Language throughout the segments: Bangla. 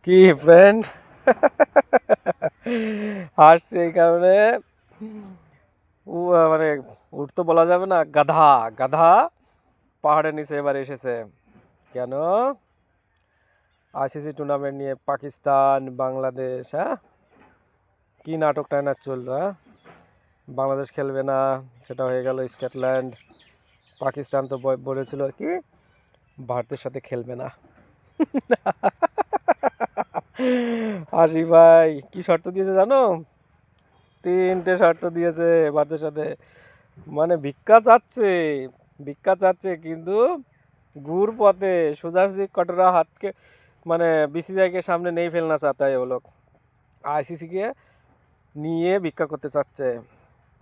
কি ফ্রেন্ড হাসছে এই কারণে মানে উঠ তো বলা যাবে না, গাধা গাধা পাহাড়ের নিচে এবার এসেছে। কেন? আইসিসি টুর্নামেন্ট নিয়ে পাকিস্তান বাংলাদেশ, হ্যাঁ কি নাটকটা না চললো, হ্যাঁ বাংলাদেশ খেলবে না, সেটা হয়ে গেল স্কটল্যান্ড। পাকিস্তান তো বলেছিল কি ভারতের সাথে খেলবে না। হাসি ভাই কি শর্ত দিয়েছে জানো? 3টে শর্ত দিয়েছে ভারতের সাথে। মানে ভিক্ষা চাচ্ছে কিন্তু ঘুর পথে সোজাসুজি কটরা হাতকে, মানে বিসিসিআই কে সামনে নেই ফেলনা চাতা है वो लोग। আইসিসি কে নিয়ে ভিক্ষা করতে চাচ্ছে।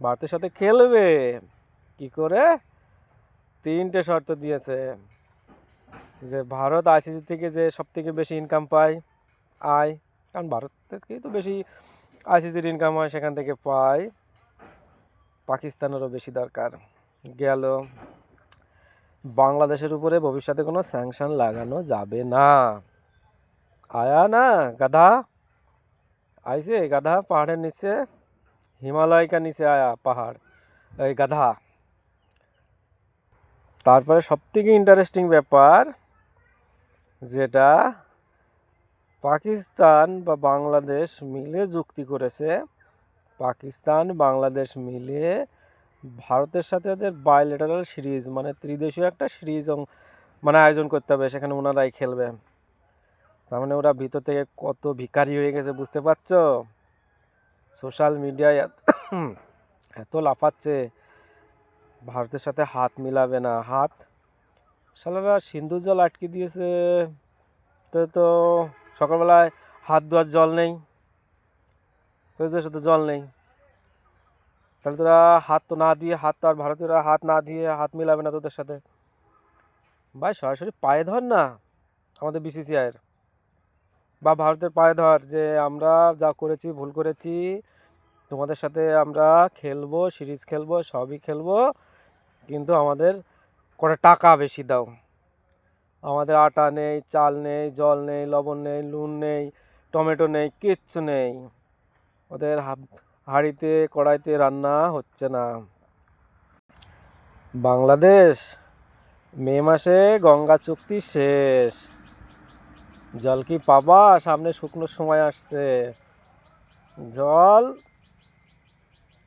ভারতের সাথে খেলবে কি করে? 3টে শর্ত দিয়েছে যে ভারত আইসিসি থেকে যে সব থেকে বেশি ইনকাম পায় আয়, কারণ ভারত থেকেই তো বেশি আইসিসির ইনকাম হয়, সেখান থেকে পায়। পাকিস্তানেরও বেশি দরকার। গেল বাংলাদেশের উপরে ভবিষ্যতে কোনো স্যাংশন লাগানো যাবে না। আয়া না গাধা, আইছে গাধা পাহাড়ের নিচে, হিমালয় কা নিচে আয়া পাহাড়, এই গাধা। তারপরে সব থেকে ইন্টারেস্টিং ব্যাপার যেটা পাকিস্তান বা বাংলাদেশ মিলে যুক্তি করেছে, পাকিস্তান বাংলাদেশ মিলে ভারতের সাথে ওদের বাইলেটারাল সিরিজ মানে ত্রিদেশীয় একটা সিরিজ মানে আয়োজন করতে হবে, সেখানে ওনারাই খেলবে। তার মানে ওরা ভিতর থেকে কত ভিখারি হয়ে গেছে বুঝতে পারছো? সোশ্যাল মিডিয়ায় এত লাফাচ্ছে ভারতের সাথে হাত মিলাবে না, হাত শালারা সিন্ধু জল আটকে দিয়েছে। তো সকালবেলায় হাত ধোয়ার জল নেই, তোদের সাথে জল নেই, তাহলে তোরা হাত তো না দিয়ে, হাত তো আর ভারতীয়রা হাত না দিয়ে হাত মিলাবে না তোদের সাথে। ভাই সরাসরি পায়ে ধর না আমাদের বিসিসিআইয়ের, বা ভারতের পায়ে ধর যে আমরা যা করেছি ভুল করেছি, তোমাদের সাথে আমরা খেলবো, সিরিজ খেলবো, সবই খেলবো, কিন্তু আমাদের কটা টাকা বেশি দাও। আমাদের আটা নেই, চাল নেই, জল নেই, লবণ নেই, নুন নেই, টমেটো নেই, কিচ্ছু নেই। ওদের হাঁড়িতে কড়াইতে রান্না হচ্ছে না। বাংলাদেশ মে মাসে গঙ্গা চুক্তি শেষ, জল কি পাবা? সামনে শুকনোর সময় আসছে, জল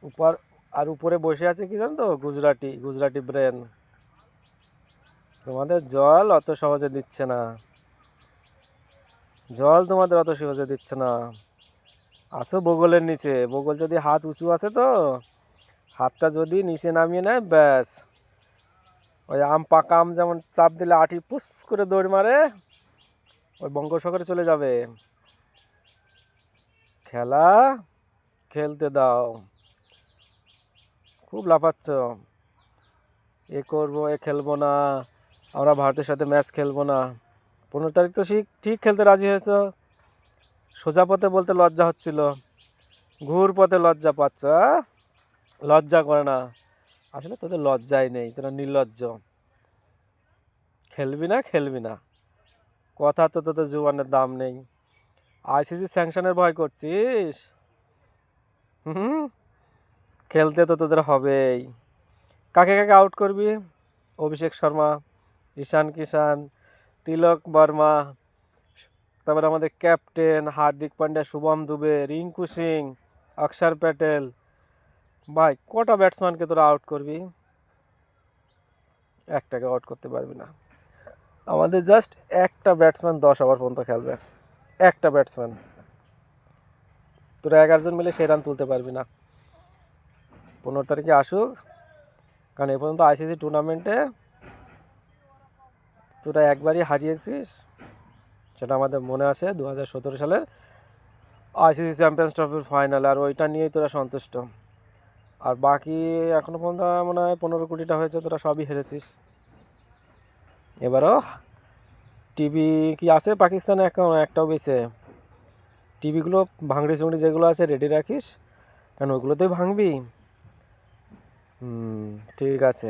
উপর আর উপরে বসে আছে কি জানো তো, গুজরাটি ব্রেন। তোমাদের জল অত সহজে দিচ্ছে না, জল তোমাদের অত সহজে দিচ্ছে না। আসো বগলের নিচে, বগল যদি হাত উঁচু আছে তো হাতটা যদি নিচে নামিয়ে নেয় ব্যাস, ওই পাকা আম যেমন চাপ দিলে আটি পুস করে দৌড় মারে, ওই বঙ্গোপসাগরে চলে যাবে। খেলা খেলতে দাও, খুব লাফাচ্ছ, এ করবো এ খেলবো না, আমরা ভারতের সাথে ম্যাচ খেলবো না। 15 তারিখ তো ঠিক খেলতে রাজি হয়েছ, সোজা পথে বলতে লজ্জা হচ্ছিল, ঘুর পথে লজ্জা পাচ্ছ, লজ্জা করে না। আসলে তোদের লজ্জাই নেই, তোরা নির্লজ্জ। খেলবি না কথা তো তোদের জুবানের দাম নেই। আইসিসি স্যাংশনের ভয় করছিস? হুম, খেলতে তো তোদের হবেই। কাকে কাকে আউট করবি? অভিষেক শর্মা, ঈশান কিষান, তিলক বর্মা, তারপরে আমাদের ক্যাপ্টেন হার্দিক পান্ডিয়া, শুভম দুবে, রিঙ্কু সিং, অক্ষর প্যাটেল। ভাই কটা ব্যাটসম্যানকে তোরা আউট করবি? একটাকে আউট করতে পারবি না। আমাদের জাস্ট একটা ব্যাটসম্যান 10 ওভার পর্যন্ত খেলবে, একটা ব্যাটসম্যান। তোরা 11 জন মিলে সেই রান তুলতে পারবি না। 15 তারিখে আসুক, কারণ এ পর্যন্ত আইসিসি টুর্নামেন্টে তোরা একবারই হারিয়েছিস, সেটা আমাদের মনে আছে 2017 সালের আইসিসি চ্যাম্পিয়ন্স ট্রফির ফাইনাল, আর ওইটা নিয়েই তোরা সন্তুষ্ট। আর বাকি এখনো পর্যন্ত মনে হয় 15 কোটিটা হয়েছে, তোরা সবই হেরেছিস। এবারও টিভি কি আছে পাকিস্তানে? এখন একটাও বেছে, টিভিগুলো ভাঙড়ি চুংড়ি যেগুলো আছে রেডি রাখিস, কারণ ওইগুলোতেই ভাঙবি। ঠিক আছে।